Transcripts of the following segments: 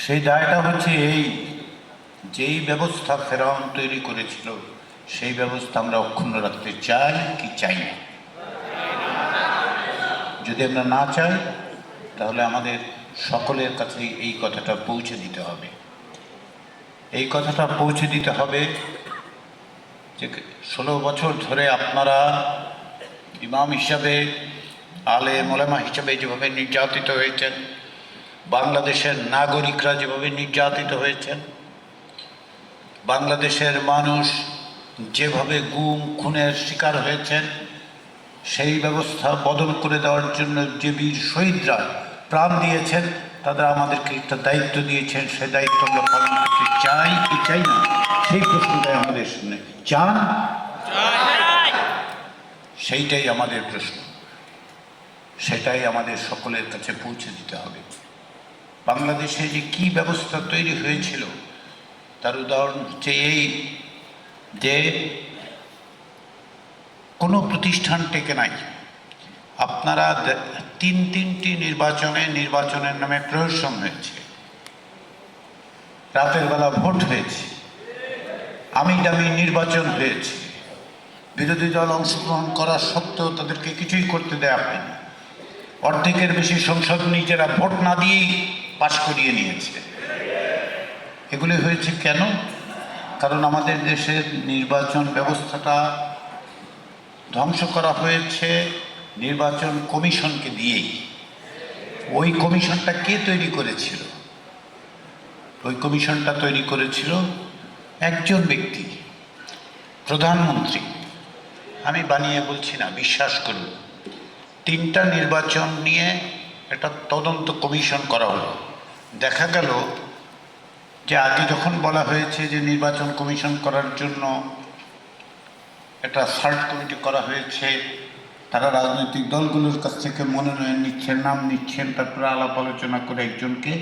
সেই দায়টা হচ্ছে এই, যেই ব্যবস্থা ফেরাউন তৈরি করেছিল সেই ব্যবস্থা আমরা অক্ষুণ্ণ রাখতে চাই কি চাই না। যদি আমরা না চাই তাহলে আমাদের সকলের কাছে এই কথাটা পৌঁছে দিতে হবে। এই কথাটা পৌঁছে দিতে হবে যে 16 বছর ধরে আপনারা ইমাম হিসাবে, আলেম ওলামা হিসাবে যেভাবে নির্যাতিত হয়েছেন, বাংলাদেশের নাগরিকরা যেভাবে নির্যাতিত হয়েছেন, বাংলাদেশের মানুষ যেভাবে গুম খুনের শিকার হয়েছেন, সেই ব্যবস্থা বদল করে দেওয়ার জন্য যে বীর শহীদরা প্রাণ দিয়েছেন, তারা আমাদেরকে একটা দায়িত্ব দিয়েছেন। সেই দায়িত্ব আমরা পালন করতে চাই কি চাই না, সেই প্রশ্নটাই আমাদের সামনে। চান? সেইটাই আমাদের প্রশ্ন, সেটাই আমাদের সকলের কাছে পৌঁছে দিতে হবে। বাংলাদেশে যে কি ব্যবস্থা তৈরি হয়েছিল তার উদাহরণ হচ্ছে এই, যে কোনো প্রতিষ্ঠান টেকে নাই। আপনারা তিনটি নির্বাচনের নামে প্রহসন হয়েছে, রাতের বেলা ভোট হয়েছে, আমি দামি নির্বাচন হয়েছে, বিরোধী দল অংশগ্রহণ করা সত্ত্বেও তাদেরকে কিছুই করতে দেওয়া হয়নি। অর্ধেকের বেশি সংসদ নিজেরা ভোট না দিয়েই পাশ করিয়ে নিয়েছে। এগুলি হয়েছে কেন? কারণ আমাদের দেশের নির্বাচন ব্যবস্থাটা ধ্বংস করা হয়েছে নির্বাচন কমিশনকে দিয়েই। ওই কমিশনটা কে তৈরি করেছিল? ওই কমিশনটা তৈরি করেছিল একজন ব্যক্তি, প্রধানমন্ত্রী। আমি বানিয়ে বলছি না, বিশ্বাস করুন। 3টা নির্বাচন নিয়ে একটা তদন্ত কমিশন করা হলো। দেখা গেল যে আগে যখন বলা হয়েছে যে নির্বাচন কমিশন করার জন্য একটা সার্চ কমিটি করা হয়েছে, তারা রাজনৈতিক দলগুলোর কাছ থেকে মনোনয়ন নিচ্ছেন, নাম নিচ্ছেন, তারপরে আলাপ আলোচনা করে একজনকে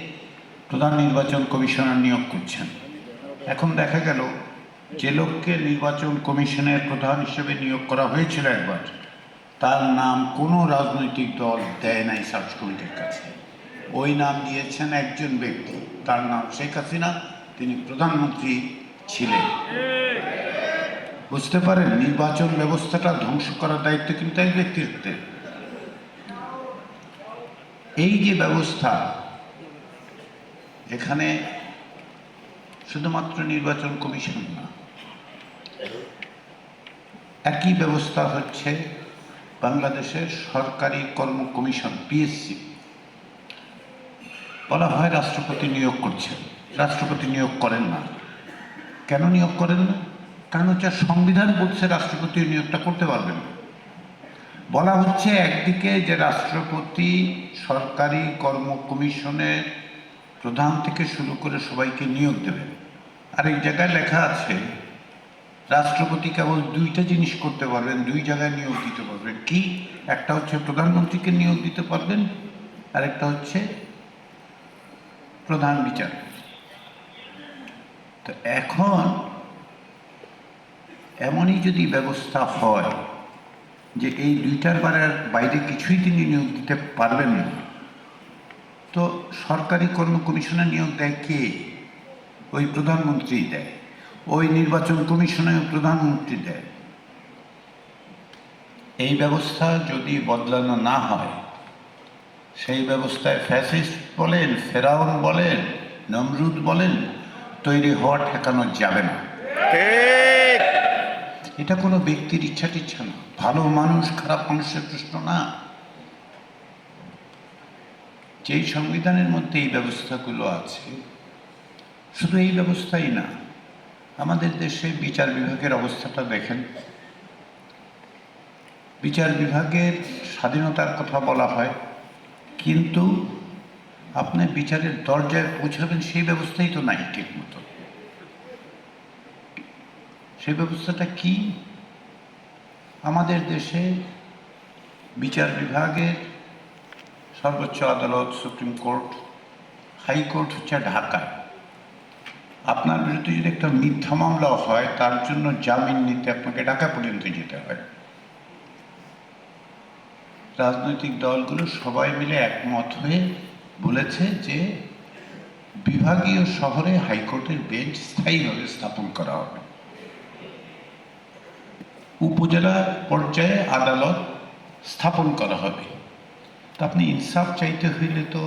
প্রধান নির্বাচন কমিশনার নিয়োগ করছেন। এখন দেখা গেল যে লোককে নির্বাচন কমিশনের প্রধান হিসেবে নিয়োগ করা হয়েছিল একবার, তার নাম কোনো রাজনৈতিক দল দেয় নাই সার্চ কমিটির কাছে। ওই নাম দিয়েছেন একজন ব্যক্তি, তার নাম শেখ হাসিনা, তিনি প্রধানমন্ত্রী ছিলেন। বুঝতে পারেন, নির্বাচন ব্যবস্থাটা ধ্বংস করার দায়িত্ব কিন্তু এক ব্যক্তির হাতে। এই যে ব্যবস্থা, এখানে শুধুমাত্র নির্বাচন কমিশন না, একই ব্যবস্থা হচ্ছে বাংলাদেশের সরকারি কর্ম কমিশন, পিএসসি। বলা হয় রাষ্ট্রপতি নিয়োগ করছেন, রাষ্ট্রপতি নিয়োগ করেন না। কেন নিয়োগ করেন না? কারণ হচ্ছে সংবিধান বলছে রাষ্ট্রপতি নিয়োগটা করতে পারবেন। বলা হচ্ছে একদিকে যে রাষ্ট্রপতি সরকারি কর্ম কমিশনের প্রধান থেকে শুরু করে সবাইকে নিয়োগ দেবেন, আরেক জায়গায় লেখা আছে রাষ্ট্রপতি কেবল 2টা জিনিস করতে পারবেন, 2 জায়গায় নিয়োগ দিতে পারবেন। কি? একটা হচ্ছে প্রধানমন্ত্রীকে নিয়োগ দিতে পারবেন, আরেকটা হচ্ছে প্রধান বিচারপতি। তো এখন এমনই যদি ব্যবস্থা হয় যে এই 2টার বাইরে কিছুই তিনি নিয়োগ দিতে পারবেন না, তো সরকারি কর্ম কমিশনে নিয়োগ দেয় কে? ওই প্রধানমন্ত্রী দেয়। ওই নির্বাচন কমিশনে প্রধানমন্ত্রী দেয়। এই ব্যবস্থা যদি বদলানো না হয়, সেই ব্যবস্থায় ফ্যাসিস্ট বলেন, ফেরাউন বলেন, নমরুদ বলেন, তৈরি হওয়া ঠেকানো যাবে না। এটা কোনো ব্যক্তির ইচ্ছা টিচ্ছা না, ভালো মানুষ খারাপ মানুষের প্রশ্ন না। যেই সংবিধানের মধ্যে এই ব্যবস্থাগুলো আছে, শুধু এই ব্যবস্থাই না, আমাদের দেশে বিচার বিভাগের অবস্থাটা দেখেন। বিচার বিভাগের স্বাধীনতার কথা বলা হয়, কিন্তু আপনি বিচারের দরজায় পৌঁছাবেন সেই ব্যবস্থাই তো নাই ঠিক মতো। সেই ব্যবস্থাটা কি? আমাদের দেশে বিচার বিভাগের সর্বোচ্চ আদালত সুপ্রিম কোর্ট, হাইকোর্ট হচ্ছে ঢাকায়। আপনার বিরুদ্ধে যদি একটা মিথ্যা মামলা হয়, তার জন্য জামিন নিতে আপনাকে ঢাকা পর্যন্ত যেতে হয়। রাজনৈতিক দলগুলো সবাই মিলে একমত হয়ে বলেছে যে বিভাগীয় শহরে হাইকোর্টের বেঞ্চ স্থায়ীভাবে স্থাপন করা হবে, উপজেলা পর্যায়ে আদালত স্থাপন করা হবে। তা আপনি ইনসাফ চাইতে হইলে তো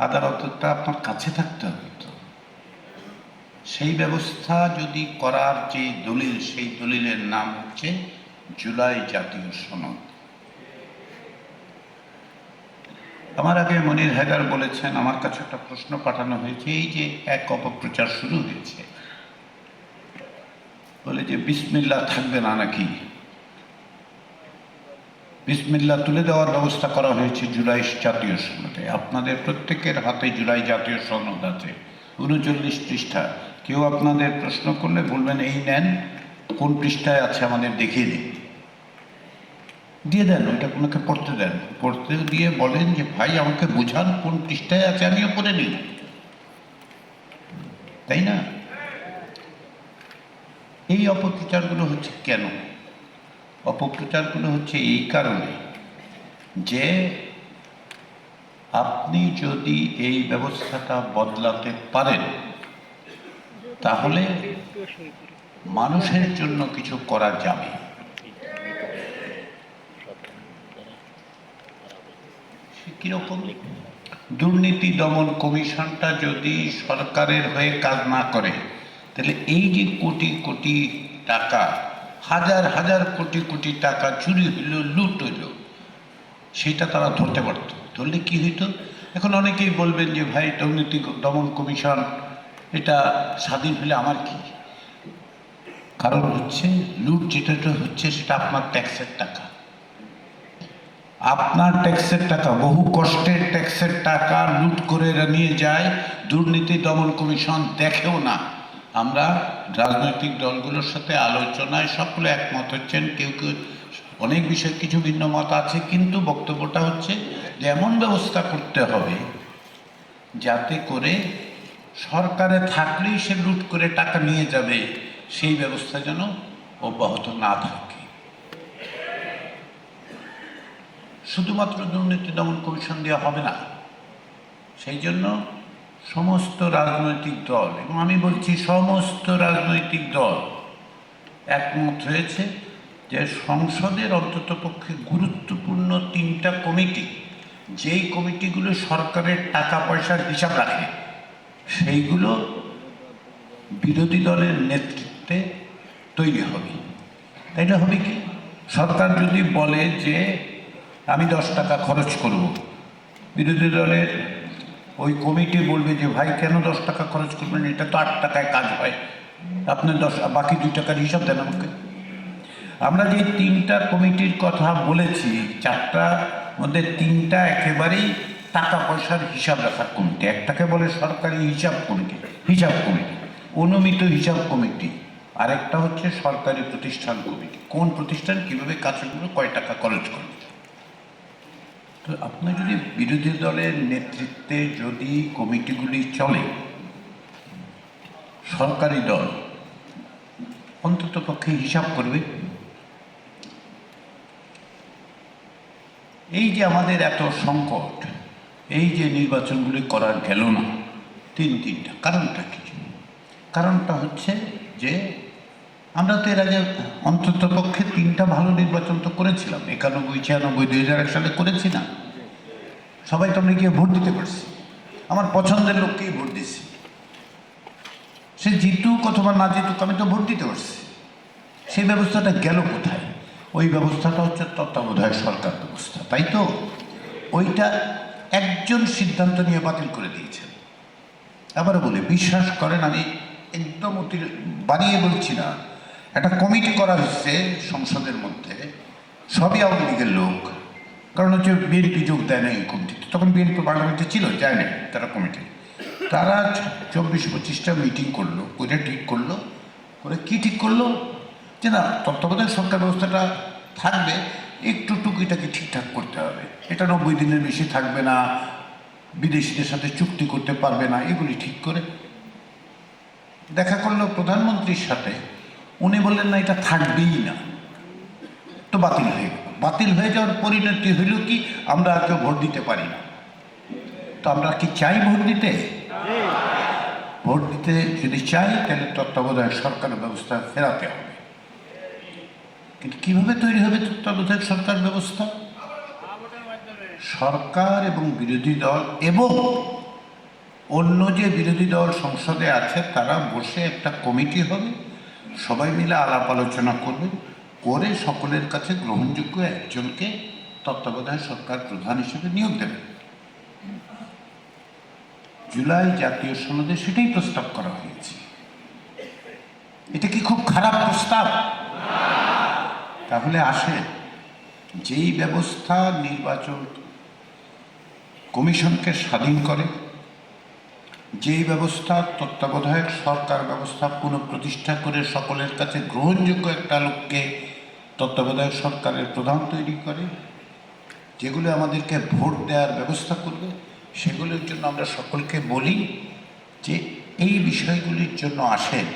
আদালতটা আপনার কাছে থাকতে হবে। তো সেই ব্যবস্থা যদি করার যে দলিল, সেই দলিলের নাম হচ্ছে জুলাই জাতীয় সনদ। আমার আগে মনির হায়দার বলেছেন, আমার কাছে একটা প্রশ্ন পাঠানো হয়েছে, এই যে এক অপপ্রচার শুরু হয়েছে, বলে যে বিসমিল্লাহ থাকবে না নাকি, বিসমিল্লাহ তুলে দেওয়ার ব্যবস্থা করা হয়েছে জুলাই জাতীয় সনদে। আপনাদের প্রত্যেকের হাতে জুলাই জাতীয় সনদ আছে, 39 পৃষ্ঠা। কেউ আপনাদের প্রশ্ন করলে বলবেন এই নেন, কোন পৃষ্ঠায় আছে আমাদের দেখিয়ে দিন, দিয়ে দেন, ওইটা কোনোকে পড়তে দেন, পড়তে দিয়ে বলেন যে ভাই আমাকে বোঝান কোন পৃষ্ঠায় আছে, আমিও পড়ে নিই, তাই না? এই অপপ্রচারগুলো হচ্ছে কেন? অপপ্রচারগুলো হচ্ছে এই কারণে যে আপনি যদি এই ব্যবস্থাটা বদলাতে পারেন তাহলে মানুষের জন্য কিছু করা যাবে। কিরকম? দুর্নীতি দমন কমিশনটা যদি সরকারের হয়ে কাজ না করে, তাহলে এই যে কোটি কোটি টাকা, হাজার হাজার কোটি কোটি টাকা চুরি হইল, লুট হইল, সেটা তারা ধরতে পারত। ধরলে কি হইতো? এখন অনেকেই বলবেন যে ভাই দুর্নীতি দমন কমিশন এটা স্বাধীন হলে আমার কি? কারণ হচ্ছে লুট যেটা হচ্ছে সেটা আপনার ট্যাক্সের টাকা, আপনার ট্যাক্সের টাকা, বহু কষ্টের ট্যাক্সের টাকা লুট করে নিয়ে যায়। দুর্নীতি দমন কমিশন দেখেও না। আমরা রাজনৈতিক দলগুলোর সাথে আলোচনায় সকলে একমত হচ্ছেন, কেউ কেউ অনেক বিষয়ে কিছু ভিন্ন মত আছে, কিন্তু বক্তব্যটা হচ্ছে যে এমন ব্যবস্থা করতে হবে যাতে করে সরকারে থাকলেই সে লুট করে টাকা নিয়ে যাবে, সেই ব্যবস্থা যেন অব্যাহত না থাকে। শুধুমাত্র দুর্নীতি দমন কমিশন দেওয়া হবে না, সেই জন্য সমস্ত রাজনৈতিক দল, এবং আমি বলছি সমস্ত রাজনৈতিক দল একমত হয়েছে যে সংসদের অন্ততপক্ষে গুরুত্বপূর্ণ 3টা কমিটি, যেই কমিটিগুলো সরকারের টাকা পয়সার হিসাব রাখে, সেইগুলো বিরোধী দলের নেতৃত্বে তৈরি হবে। তাইলে হবে কি, সরকার যদি বলে যে আমি 10 টাকা খরচ করব, বিরোধী দলের ওই কমিটি বলবে যে ভাই কেন 10 টাকা খরচ করবেন, এটা তো 8 টাকায় কাজ হয়, আপনি বাকি 2 টাকার হিসাব দেন আমাকে। আমরা যে 3টা কমিটির কথা বলেছি, 4টার মধ্যে 3টা একেবারেই টাকা পয়সার হিসাব রাখার কমিটি। একটাকে বলে সরকারি হিসাব কমিটি, অনুমিত হিসাব কমিটি, আরেকটা হচ্ছে সরকারি প্রতিষ্ঠান কমিটি, কোন প্রতিষ্ঠান কীভাবে কাজগুলো কয় টাকা খরচ করবে। তো আপনি যদি বিরোধী দলের নেতৃত্বে যদি কমিটিগুলি চলে, সরকারি দল অন্তত পক্ষে হিসাব করবে। এই যে আমাদের এত সংকট, এই যে নির্বাচনগুলি করা গেল না, তিনটা কারণটা কি? কারণটা হচ্ছে যে আমরা তো এর আগে অন্তত পক্ষে 3টা ভালো নির্বাচন তো করেছিলাম, 91, 96, 2001 সালে করেছি না? সবাই তো আমরা গিয়ে ভোট দিতে পারছি, আমার পছন্দের লোককেই ভোট দিছি, সে জিতুক অথবা না জিতুক আমি তো ভোট দিতে পারছি। সেই ব্যবস্থাটা গেল কোথায়? ওই ব্যবস্থাটা হচ্ছে তত্ত্বাবধায়ক সরকার ব্যবস্থা, তাই তো? ওইটা একজন সিদ্ধান্ত নিয়ে বাতিল করে দিয়েছেন। আবারও বলে বিশ্বাস করেন, আমি একদম বানিয়ে বলছি না, একটা কমিটি করা হচ্ছে সংসদের মধ্যে, সবই আওয়ামী লীগের লোক, কারণ হচ্ছে বিএনপি যোগ দেয় না এই কমিটিতে, তখন বিএনপি পার্লামেন্টে ছিল, যায় না তারা কমিটি। তারা 24-25টা মিটিং করলো, করে ঠিক করলো, করে কি ঠিক করলো যে না, তত্ত্বাবধায়ক সরকার ব্যবস্থাটা থাকবে, একটু টুকিটাকি ঠিকঠাক করতে হবে, এটা 90 দিনের বেশি থাকবে না, বিদেশিদের সাথে চুক্তি করতে পারবে না, এগুলি ঠিক করে দেখা করলো প্রধানমন্ত্রীর সাথে। উনি বললেন না এটা থাকবেই না, তো বাতিল হয়ে গেল। বাতিল হয়ে যাওয়ার পরিণতি হইল কি, আমরা আর কেউ ভোট দিতে পারি না। তো আমরা কি চাই ভোট দিতে? ভোট দিতে যদি চাই তাহলে তত্ত্বাবধায়ক সরকার ব্যবস্থা ফেরাতে হবে। কিন্তু কিভাবে তৈরি হবে তত্ত্বাবধায়ক সরকার ব্যবস্থা? সরকার এবং বিরোধী দল এবং অন্য যে বিরোধী দল সংসদে আছে তারা বসে একটা কমিটি হবে, সবাই মিলে আলাপ আলোচনা করবে, করে সকলের কাছে গ্রহণযোগ্য একজনকে তত্ত্বাবধায়ক সরকার প্রধান হিসেবে নিয়োগ দেবে। জুলাই জাতীয় সনদে সেটাই প্রস্তাব করা হয়েছে। এটা কি খুব খারাপ প্রস্তাব? তাহলে আসে যেই ব্যবস্থা নির্বাচন কমিশনকে স্বাধীন করে, যেই ব্যবস্থা তত্ত্বাবধায়ক সরকার ব্যবস্থা পুনঃপ্রতিষ্ঠা করে সকলের কাছে গ্রহণযোগ্য একটা লোককে তত্ত্বাবধায়ক সরকারের প্রধান তৈরি করে, যেগুলো আমাদেরকে ভোট দেওয়ার ব্যবস্থা করবে, সেগুলোর জন্য আমরা সকলকে বলি যে এই বিষয়গুলির জন্য আসেন,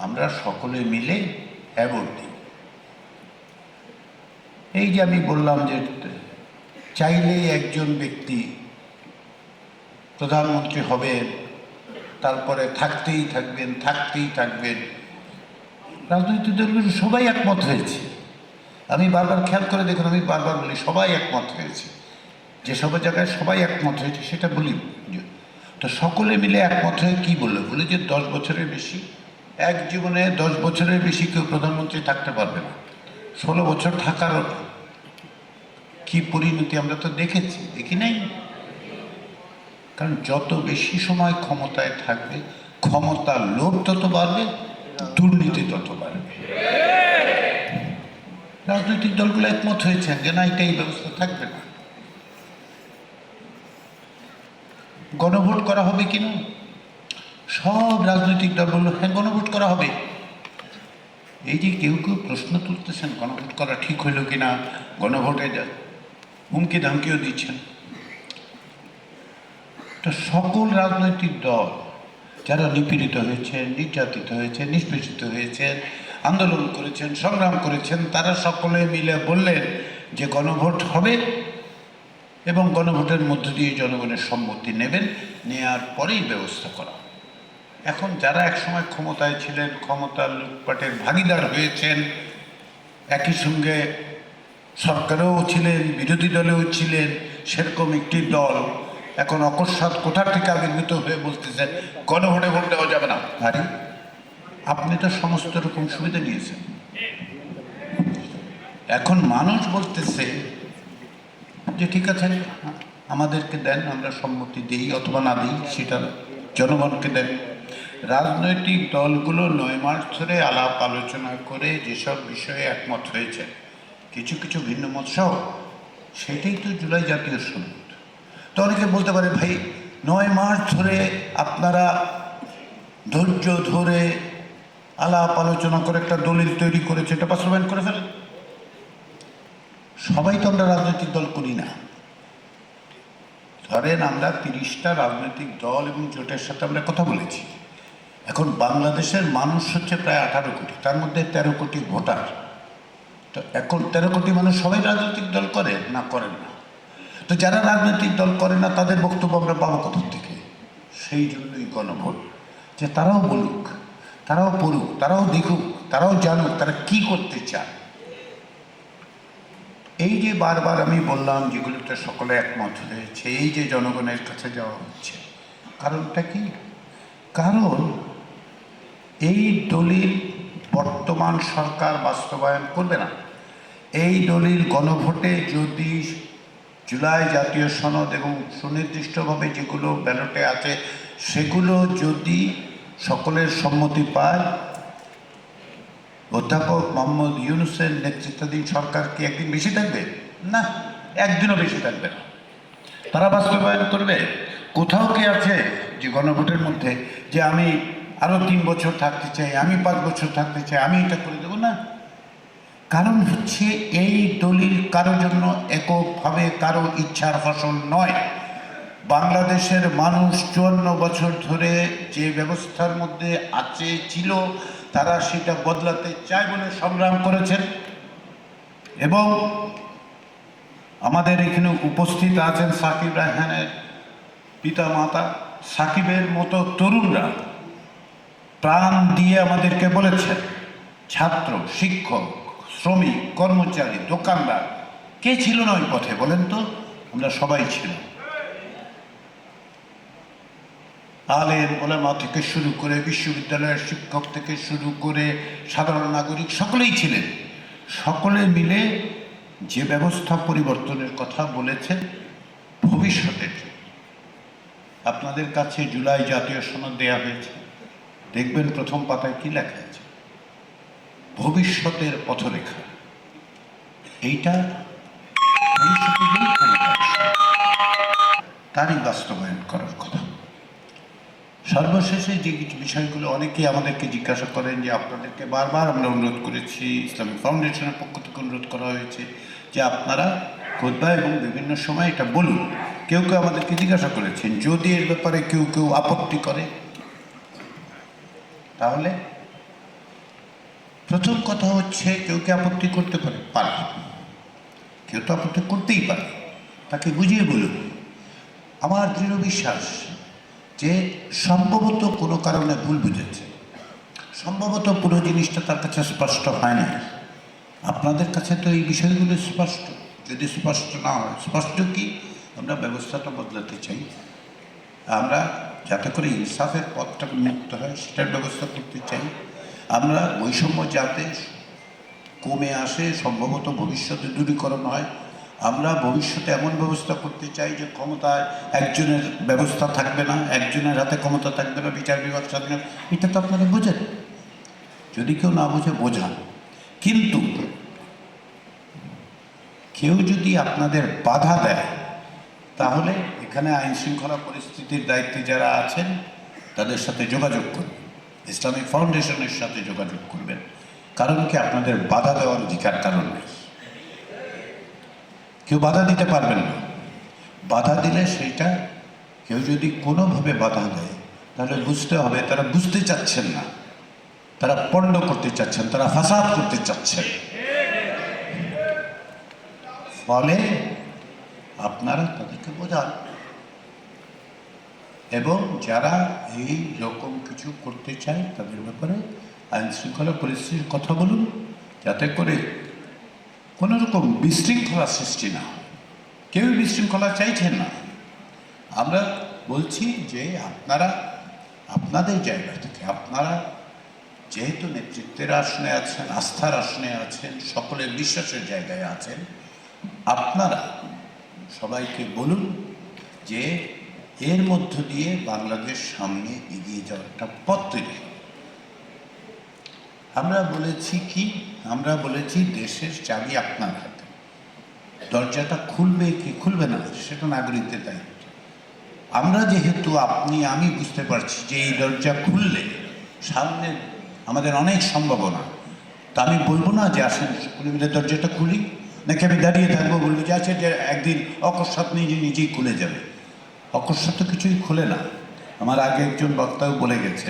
আমরা সকলে মিলে হ্যাঁ ভোট দিই। এই যে আমি বললাম যে চাইলেই একজন ব্যক্তি প্রধানমন্ত্রী হবেন, তারপরে থাকতেই থাকবেন, রাজনৈতিক দলগুলো সবাই একমত হয়েছে। আমি বারবার খেয়াল করে দেখুন, আমি বারবার বলি সবাই একমত হয়েছে। যেসব জায়গায় সবাই একমত হয়েছে সেটা বলি। তো সকলে মিলে একমত হয়ে কী বললো? বলে যে 10 বছরের বেশি, এক জীবনে 10 বছরের বেশি কেউ প্রধানমন্ত্রী থাকতে পারবে না। 16 বছর থাকারও কি পরিণতি আমরা তো দেখি নাই? কারণ যত বেশি সময় ক্ষমতায় থাকবে, ক্ষমতার লোভ তত বাড়বে, দুর্নীতি তত বাড়বে। রাজনৈতিক দলগুলো একমত হয়েছে যে না, এটা এই ব্যবস্থা থাকবে না। গণভোট করা হবে কিনা? সব রাজনৈতিক দল বলল হ্যাঁ গণভোট করা হবে। এই যে কেউ প্রশ্ন তুলতেছেন গণভোট করা ঠিক হইল কিনা, গণভোটে হুমকি ধামকিও দিচ্ছেন। তো সকল রাজনৈতিক দল যারা নিপীড়িত হয়েছেন, নির্যাতিত হয়েছেন, নিষ্পেষিত হয়েছেন, আন্দোলন করেছেন, সংগ্রাম করেছেন, তারা সকলে মিলে বললেন যে গণভোট হবে এবং গণভোটের মধ্য দিয়ে জনগণের সম্মতি নেবেন, নেওয়ার পরেই ব্যবস্থা করা। এখন যারা একসময় ক্ষমতায় ছিলেন, ক্ষমতার লুটপাটের ভাগিদার হয়েছেন, একই সঙ্গে সরকারেও ছিলেন, বিরোধী দলেও ছিলেন, সেরকম একটি দল এখন অকস্মাৎ কোথা থেকে আবির্ভূত হয়ে বলতেছেন গণভোটে ভোট দেওয়া যাবে না। আরে আপনি তো সমস্ত রকম সুবিধা নিয়েছেন। এখন মানুষ বলতেছে যে ঠিক আছে আমাদেরকে দেন, আমরা সম্মতি দিই অথবা না দিই, সেটা জনগণকে দেন। রাজনৈতিক দলগুলো 9 মাস ধরে আলাপ আলোচনা করে যেসব বিষয়ে একমত হয়েছে, কিছু কিছু ভিন্ন মত সহ, সেটাই তো জুলাই জাতীয় সনদ। তো অনেকে বলতে পারে ভাই 9 মাস ধরে আপনারা ধৈর্য ধরে আলাপ আলোচনা করে একটা দলিল তৈরি করেছে, এটা বাস্তবায়ন করে ফেলেন। সবাই তো আমরা রাজনৈতিক দল করি না। ধরেন আমরা 30টা রাজনৈতিক দল এবং জোটের সাথে আমরা কথা বলেছি। এখন বাংলাদেশের মানুষ হচ্ছে প্রায় 18 কোটি, তার মধ্যে 13 কোটি ভোটার। তো এখন 13 কোটি মানুষ সবাই রাজনৈতিক দল করে না, করেন না। তো যারা রাজনৈতিক দল করে না তাদের বক্তব্য আমরা পাবো কোথা থেকে? সেই জন্যই গণভোট, যে তারাও বলুক, তারাও পড়ুক, তারাও দেখুক, তারাও জানুক তারা কি করতে চায়। এই যে বারবার আমি বললাম যেগুলোতে সকলে একমত হয়েছে, এই যে জনগণের কাছে যাওয়া হচ্ছে, কারণটা কি? কারণ এই দলিল বর্তমান সরকার বাস্তবায়ন করবে না। এই দলিল গণভোটে যদি জুলাই জাতীয় সনদ এবং সুনির্দিষ্টভাবে যেগুলো ব্যালটে আছে সেগুলো যদি সকলের সম্মতি পায়, অধ্যাপক মোহাম্মদ ইউনূসের নেতৃত্বাধীন সরকার কি একদিন বেশি থাকবে? না, একদিনও বেশি থাকবে না। তারা বাস্তবায়ন করবে। কোথাও কি আছে যে গণভোটের মধ্যে যে আমি আরও 3 বছর থাকতে চাই, আমি 5 বছর থাকতে চাই, আমি এটা করে দেবো না? কারণ হচ্ছে এই দলিল কারো জন্য এককভাবে কারো ইচ্ছার ফসল নয়। বাংলাদেশের মানুষ 54 বছর ধরে যে ব্যবস্থার মধ্যে আছে ছিল, তারা সেটা বদলাতে চায় বলে সংগ্রাম করেছেন এবং আমাদের এখানে উপস্থিত আছেন সাকিব রায়হানের পিতা মাতা। সাকিবের মতো তরুণরা প্রাণ দিয়ে আমাদেরকে বলেছেন, ছাত্র, শিক্ষক, শ্রমিক, কর্মচারী, দোকানদার, কে ছিল না ওই পথে বলেন তো? আমরা সবাই ছিলাম। আলেম ওলামা থেকে শুরু করে বিশ্ববিদ্যালয়ের শিক্ষক থেকে শুরু করে সাধারণ নাগরিক সকলেই ছিলেন। সকলে মিলে যে ব্যবস্থা পরিবর্তনের কথা বলেছেন ভবিষ্যতের জন্য। আপনাদের কাছে জুলাই জাতীয় সনদ দেয়া হয়েছে, দেখবেন প্রথম পাতায় কি লেখা আছে, ভবিষ্যতের পথরেখা। এইটা তারই বাস্তবায়ন করার কথা। সর্বশেষে যে বিষয়গুলো অনেকেই আমাদেরকে জিজ্ঞাসা করেন, যে আপনাদেরকে বারবার আমরা অনুরোধ করেছি, ইসলামিক ফাউন্ডেশনের পক্ষ থেকে অনুরোধ করা হয়েছে যে আপনারা খুতবা এবং বিভিন্ন সময় এটা বলুন। কেউ কেউ আমাদেরকে জিজ্ঞাসা করেছেন, যদি এর ব্যাপারে কেউ কেউ আপত্তি করে তাহলে প্রথম কথা হচ্ছে, কেউ কে আপত্তি করতে পারে, কেউ তো আপত্তি করতেই পারে, তাকে বুঝিয়ে বলুন। আমার দৃঢ় বিশ্বাস যে সম্ভবত কোনো কারণে ভুল বুঝেছে, সম্ভবত পুরো জিনিসটা তার কাছে স্পষ্ট হয় না। আপনাদের কাছে তো এই বিষয়গুলো স্পষ্ট। যদি স্পষ্ট না হয়, স্পষ্ট কি, আমরা ব্যবস্থাটা বদলাতে চাই, আমরা যাতে করে ইনসাফের পথটা মুক্ত হয় সেটার ব্যবস্থা করতে চাই, আমরা বৈষম্য যাতে কমে আসে, সম্ভবত ভবিষ্যতে দূরীকরণ হয়, আমরা ভবিষ্যতে এমন ব্যবস্থা করতে চাই যে ক্ষমতায় একজনের ব্যবস্থা থাকবে না, একজনের হাতে ক্ষমতা থাকবে না, বিচার বিভাগ স্বাধীন। এটা তো আপনারা বোঝেন। যদি কেউ না বোঝে, বোঝান। কিন্তু কেউ যদি আপনাদের বাধা দেয়, তাহলে এখানে আইন শৃঙ্খলা পরিস্থিতির দায়িত্বে যারা আছেন তাদের সাথে যোগাযোগ করবেন, ইসলামিক ফাউন্ডেশনের সাথে যোগাযোগ করবেন। কারণ কি, আপনাদের বাধা দেওয়ার অধিকার কারণ নেই। কেউ বাধা দিতে পারবেন না। বাধা দিলে সেইটা, কেউ যদি কোনোভাবে বাধা দেয়, তাহলে বুঝতে হবে তারা বুঝতে চাচ্ছেন না, তারা পণ্ড করতে চাচ্ছেন, তারা ফাসাদ করতে চাচ্ছেন। ফলে আপনারা তাদেরকে বোঝান, এবং যারা এই রকম কিছু করতে চায় তাদের ব্যাপারে আইন শৃঙ্খলা পরিস্থিতির কথা বলুন, যাতে করে কোনো রকম বিশৃঙ্খলা সৃষ্টি না। কেউ বিশৃঙ্খলা চাইছেন না। আমরা বলছি যে আপনারা আপনাদের জায়গা থেকে, আপনারা যেহেতু নেতৃত্বের আসনে আছেন, আস্থার আসনে আছেন, সকলের বিশ্বাসের জায়গায় আছেন, আপনারা সবাইকে বলুন যে এর মধ্য দিয়ে বাংলাদেশ সামনে এগিয়ে যাওয়ার একটা পথ তৈরি। আমরা বলেছি কি, আমরা বলেছি দেশের চাবি আপনার হাতে। দরজাটা খুলবে কি খুলবে না সেটা নাগরিকদের দায়িত্ব। আমরা যেহেতু, আপনি, আমি বুঝতে পারছি যে এই দরজা খুললে সামনে আমাদের অনেক সম্ভাবনা। তা আমি বলবো না যে আসেন সকলে মিলে দরজাটা খুলি, নাকি আমি দাঁড়িয়ে থাকবো বলবো যে আছে যে একদিন অকস্মাৎ নিজেই খুলে যাবে। অকস্মাৎ তো কিছুই খুলে না। আমার আগে একজন বক্তাও বলে গেছে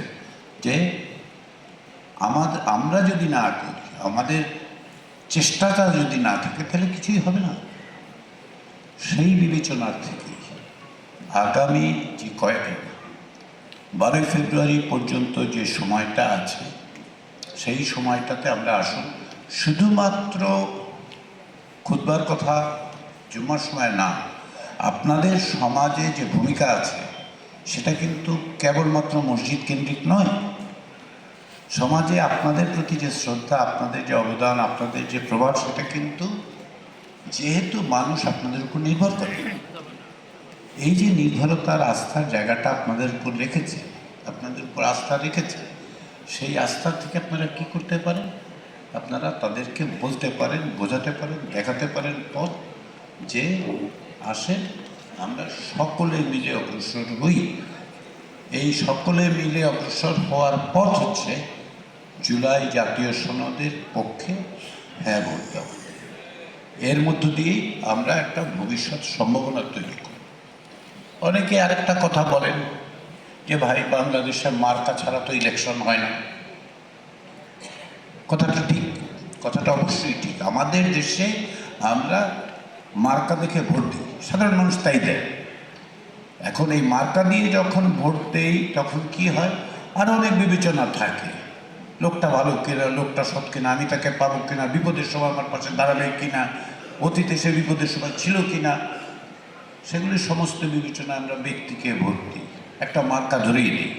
যে আমরা যদি না করি, আমাদের চেষ্টাটা যদি না থাকে, তাহলে কিছুই হবে না। সেই বিবেচনার থেকে আগামী যে 12 ফেব্রুয়ারি পর্যন্ত যে সময়টা আছে, সেই সময়টাতে আমরা আসুন, শুধুমাত্র খুতবার কথা জুম্মার সময় না, আপনাদের সমাজে যে ভূমিকা আছে সেটা কিন্তু কেবলমাত্র মসজিদ কেন্দ্রিক নয়। সমাজে আপনাদের প্রতি যে শ্রদ্ধা, আপনাদের যে অবদান, আপনাদের যে প্রভাব, সেটা কিন্তু, যেহেতু মানুষ আপনাদের উপর নির্ভর করে, এই যে নির্ভরতার আস্থার জায়গাটা আপনাদের উপর রেখেছে, আপনাদের উপর আস্থা রেখেছে, সেই আস্থা থেকে আপনারা কি করতে পারেন? আপনারা তাদেরকে বলতে পারেন, বোঝাতে পারেন, দেখাতে পারেন পথ, যে আসেন আমরা সকলে মিলে অগ্রসর হই। এই সকলে মিলে অগ্রসর হওয়ার পথ হচ্ছে জুলাই জাতীয় সনদের পক্ষে হ্যাঁ ভোট দেওয়া। এর মধ্য দিয়েই আমরা একটা ভবিষ্যৎ সম্ভাবনা তৈরি করি। অনেকে আরেকটা কথা বলেন যে ভাই, বাংলাদেশের মার্কা ছাড়া তো ইলেকশন হয় না। কথাটা ঠিক, কথাটা অবশ্যই ঠিক। আমাদের দেশে আমরা মার্কা দেখে ভোট দিই, সাধারণ মানুষ তাই দেয়। এখন এই মার্কা দিয়ে যখন ভোট দেই তখন কি হয়, আরও অনেক বিবেচনা থাকে, লোকটা ভালো কিনা, লোকটা সৎ কিনা, আমি তাকে পাবো কিনা, বিপদের সময় আমার পাশে দাঁড়াবে কিনা, অতীতে সে বিপদের সময় ছিল কিনা, সেগুলি সমস্ত বিবেচনা আমরা ব্যক্তিকে ভোট দিই, একটা মার্কা ধরেই দিই।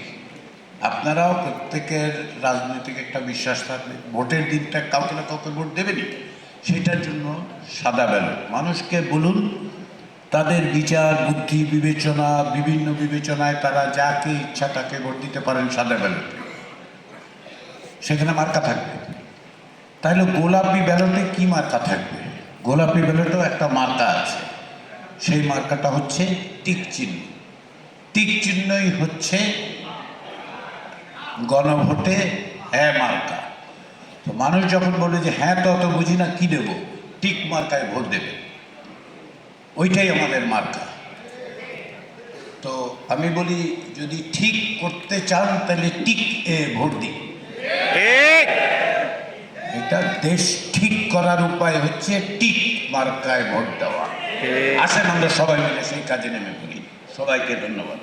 আপনারাও প্রত্যেকের রাজনৈতিক একটা বিশ্বাস থাকবে, ভোটের দিনটা কাউকে না কাউকে ভোট দেবেনি, সেটার জন্য সাদা ব্যালট। মানুষকে বলুন তাদের বিচার বুদ্ধি বিবেচনা, বিভিন্ন বিবেচনায় তারা যাকে ইচ্ছা তাকে ভোট দিতে পারেন সাদা ব্যালটে, সেখানে মার্কা থাকবে। তাহলে গোলাপি ব্যালটে কি মার্কা থাকবে? গোলাপি ব্যালটেও একটা মার্কা আছে, সেই মার্কাটা হচ্ছে টিক চিহ্ন। টিক চিহ্নই হচ্ছে গণভোটে হ্যাঁ মার্কা। তো মানুষ যখন বলে যে হ্যাঁ তো অত বুঝি না, কি দেবো, টিক মার্কায় ভোট দেবে, ওইটাই আমাদের মার্কা। তো আমি বলি যদি ঠিক করতে চান তাহলে টিক এ ভোট দিন। এটা দেশ ঠিক করার উপায় হচ্ছে টিক মার্কায় ভোট দেওয়া। আসেন আমরা সবাই মিলে সেই কাজে নেমে পড়ি। সবাইকে ধন্যবাদ।